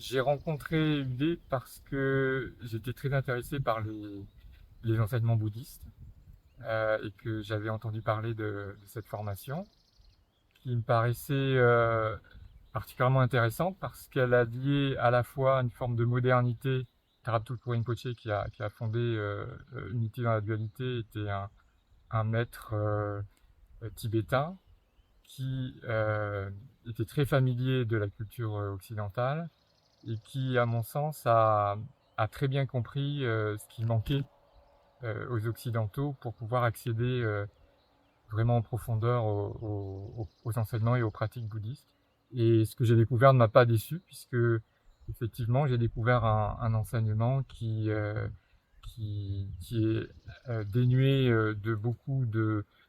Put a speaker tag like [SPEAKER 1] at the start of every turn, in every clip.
[SPEAKER 1] J'ai rencontré Udé parce que j'étais très intéressé par les enseignements bouddhistes et que j'avais entendu parler de cette formation qui me paraissait particulièrement intéressante parce qu'elle a lié à la fois une forme de modernité. Theraптut Rinpoché qui a fondé Unité dans la dualité était un maître tibétain qui était très familier de la culture occidentale et qui, à mon sens, a très bien compris ce qui manquait aux Occidentaux pour pouvoir accéder vraiment en profondeur aux enseignements et aux pratiques bouddhistes. Et ce que j'ai découvert ne m'a pas déçu, puisque effectivement j'ai découvert un enseignement qui est dénué de beaucoup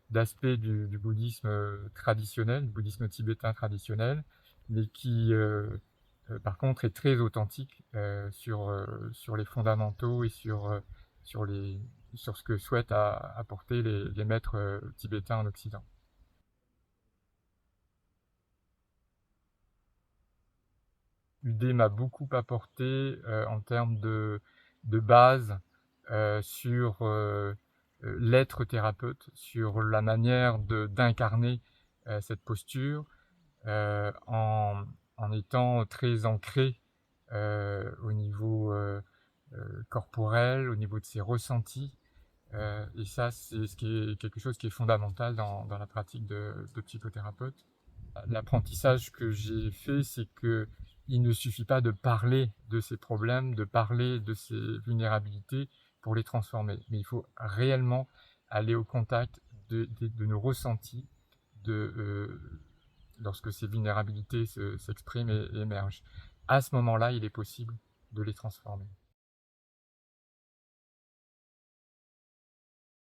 [SPEAKER 1] d'aspects du bouddhisme traditionnel, du bouddhisme tibétain traditionnel, mais qui par contre est très authentique sur les fondamentaux et sur, les, sur ce que souhaitent apporter les maîtres tibétains en Occident. UD m'a beaucoup apporté en termes de base sur l'être thérapeute, sur la manière d'incarner cette posture en étant très ancré au niveau corporel, au niveau de ses ressentis. Et ça, c'est quelque chose qui est fondamental dans la pratique de psychothérapeute. L'apprentissage que j'ai fait, c'est que il ne suffit pas de parler de ces problèmes, de parler de ces vulnérabilités pour les transformer, mais il faut réellement aller au contact de nos ressentis, lorsque ces vulnérabilités s'expriment et émergent. À ce moment-là, il est possible de les transformer.